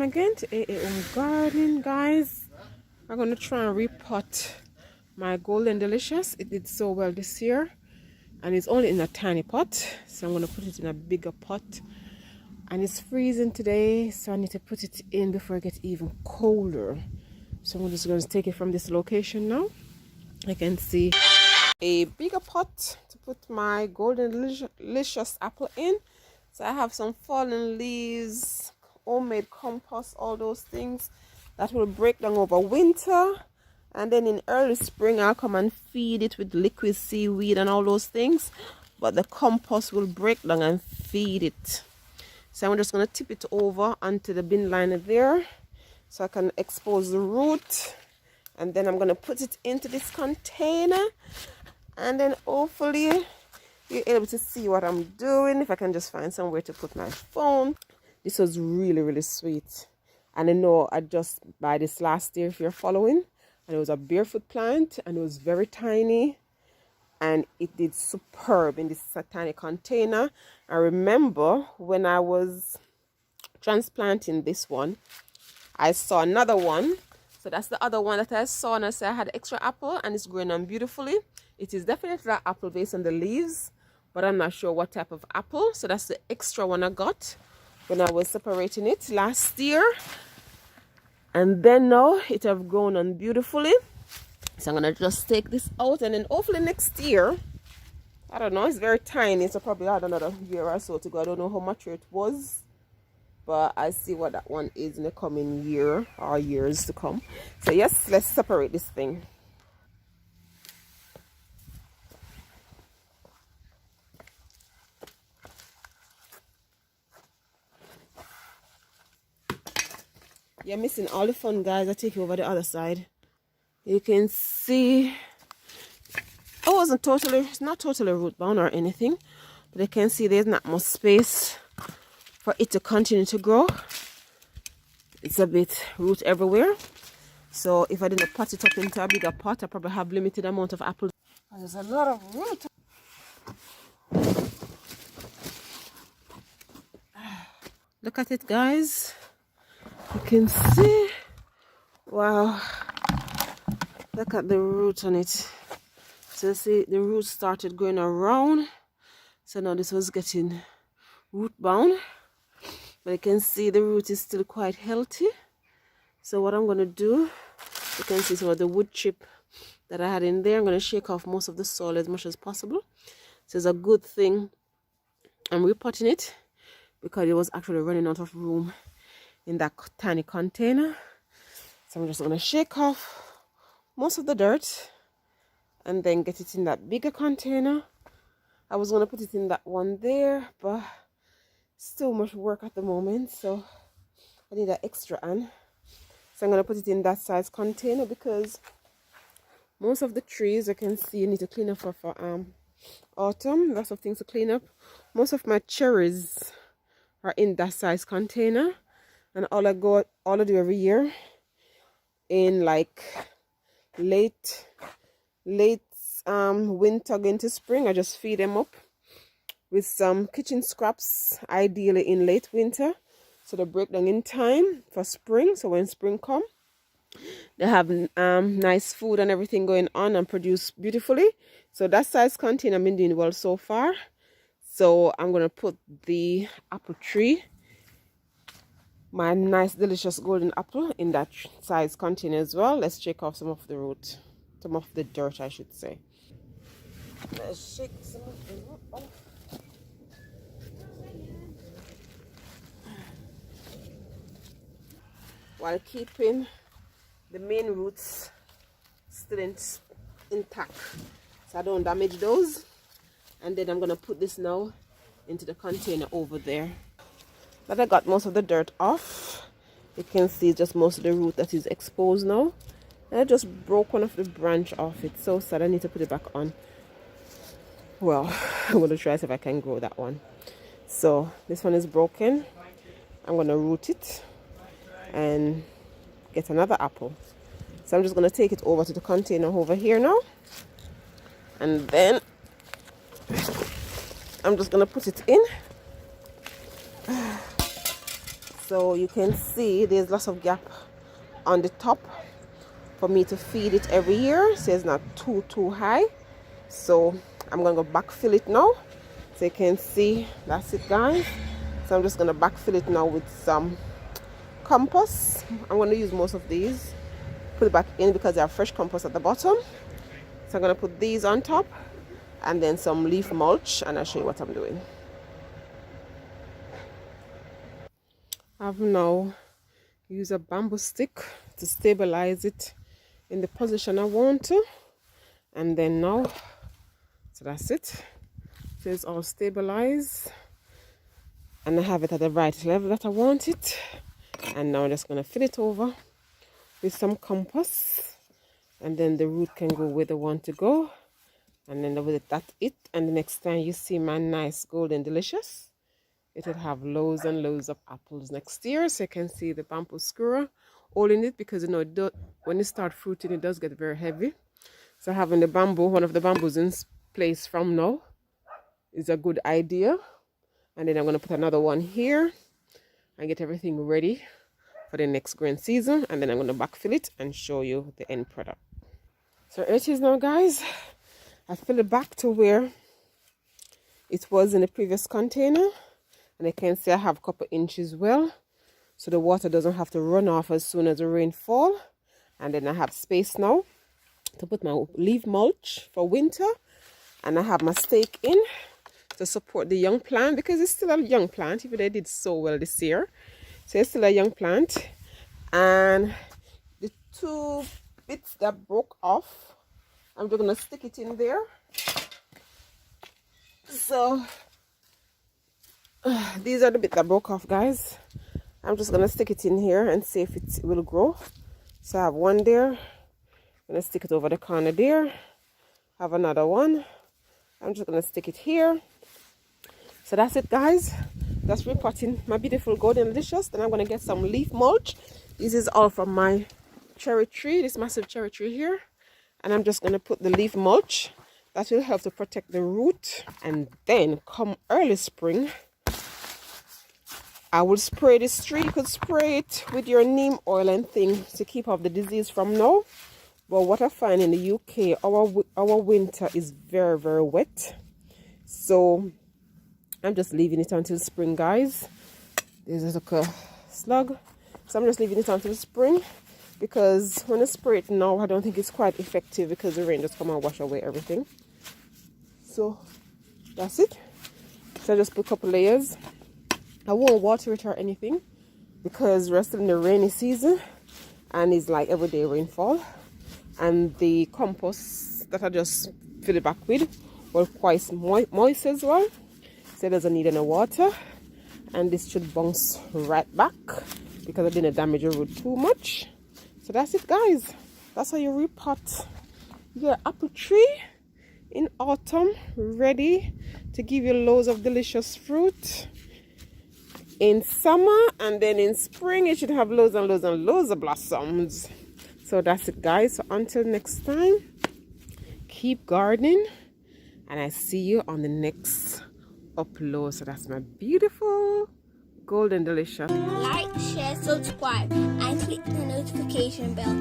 again to AA Home Gardening, guys. I'm going to try and repot my Golden Delicious. It did so well this year and it's only in a tiny pot, so I'm going to put it in a bigger pot. And it's freezing today, so I need to put it in before it gets even colder. So I'm just going to take it from this location now. I can see a bigger pot to put my Golden Delicious apple in. So I have some fallen leaves, homemade compost, all those things that will break down over winter, and then in early spring I'll come and feed it with liquid seaweed and all those things, but the compost will break down and feed it. So I'm just going to tip it over onto the bin liner there so I can expose the root, and then I'm going to put it into this container, and then hopefully you're able to see what I'm doing. If I can just find somewhere to put my phone. This was really sweet, and I know I just buy this last year if you're following, and it was a barefoot plant and it was very tiny and it did superb in this tiny container. I remember when I was transplanting this one, I saw another one, so that's the other one that I saw, and I said I had extra apple and it's growing on beautifully. It is definitely an apple based on the leaves, but I'm not sure what type of apple. So that's the extra one I got when I was separating it last year. And then now it have grown on beautifully. So I'm going to just take this out, and then hopefully next year, I don't know, it's very tiny, so probably I had another year or so to go. I don't know how mature it was, but I see what that one is in the coming year or years to come. So yes, let's separate this thing. You're missing all the fun, guys. I take you over the other side. You can see it's not totally root bound or anything, but you can see there's not much space for it to continue to grow. It's a bit root everywhere. So if I didn't pot it up into a bigger pot, I probably have limited amount of apples. There's a lot of root. Look at it, guys. You can see, wow, look at the roots on it. So see, the roots started going around, so now this was getting root bound, but you can see the root is still quite healthy. So what I'm going to do, you can see some of the wood chip that I had in there. I'm going to shake off most of the soil as much as possible. So it's a good thing I'm repotting it, because it was actually running out of room in that tiny container. So I'm just going to shake off most of the dirt and then get it in that bigger container. I was going to put it in that one there, but still much work at the moment, so I need an extra one. So I'm going to put it in that size container, because most of the trees, I can see, you need to clean up for autumn. Lots of things to clean up. Most of my cherries are in that size container, and all I do every year in like late winter into spring, I just feed them up with some kitchen scraps, ideally in late winter, so they break down in time for spring. So when spring come, they have nice food and everything going on and produce beautifully. So that size container I've been doing well so far. So I'm going to put the apple tree, my nice delicious golden apple, in that size container as well. Let's shake off some of the root, some of the dirt I should say. Let's shake some of the root off. While keeping the main roots still intact, so I don't damage those. And then I'm going to put this now into the container over there. But I got most of the dirt off. You can see just most of the root that is exposed now. And I just broke one of the branch off. It's so sad. I need to put it back on. Well, I'm going to try see if I can grow that one. So this one is broken. I'm going to root it and get another apple. So I'm just going to take it over to the container over here now. And then I'm just going to put it in. So you can see there's lots of gap on the top for me to feed it every year, so it's not too high. So I'm gonna go backfill it now. So you can see that's it, guys. So I'm just gonna backfill it now with some compost. I'm gonna use most of these, put it back in because they have fresh compost at the bottom. So I'm gonna put these on top and then some leaf mulch, and I'll show you what I'm doing. I've now used a bamboo stick to stabilize it in the position I want to, and then now, so that's it. So it's all stabilized and I have it at the right level that I want it. And now I'm just going to fill it over with some compost, and then the root can go where they want to go, and then that's it. And the next time you see my nice golden delicious, it will have loads and loads of apples next year. So you can see the bamboo skewer holding it, because you know when it starts fruiting it does get very heavy. So having the bamboo, one of the bamboos in place from now, is a good idea. And then I'm going to put another one here and get everything ready for the next growing season, and then I'm going to backfill it and show you the end product. So here it is now, guys. I fill it back to where it was in the previous container, and you can see I have a couple inches well, so the water doesn't have to run off as soon as the rain fall. And then I have space now to put my leaf mulch for winter, and I have my stake in to support the young plant, because it's still a young plant, even though it did so well this year. So it's still a young plant. And the two bits that broke off, I'm just going to stick it in there. So these are the bits that broke off, guys. I'm just going to stick it in here and see if it will grow. So I have one there. I'm going to stick it over the corner there. Have another one. I'm just going to stick it here. So that's it, guys. That's repotting my beautiful golden delicious. Then I'm going to get some leaf mulch. This is all from my cherry tree, this massive cherry tree here. And I'm just going to put the leaf mulch. That will help to protect the root. And then come early spring, I will spray this tree. You could spray it with your neem oil and things to keep off the disease from now. But what I find in the UK, our winter is very, very wet. So I'm just leaving it until spring, guys. There's like a slug. So I'm just leaving it until spring, because when I spray it now, I don't think it's quite effective, because the rain just come and wash away everything. So that's it. So I just put a couple layers. I won't water it or anything, because we're still in the rainy season and it's like everyday rainfall. And the compost that I just fill it back with will quite moist as well. So it doesn't need any water, and this should bounce right back because I didn't damage the root too much. So that's it, guys. That's how you repot your apple tree in autumn, ready to give you loads of delicious fruit in summer, and then in spring it should have loads and loads and loads of blossoms. So that's it, guys. So until next time, keep gardening, and I see you on the next upload. So that's my beautiful golden delicious. Like, share, subscribe, and click the notification bell.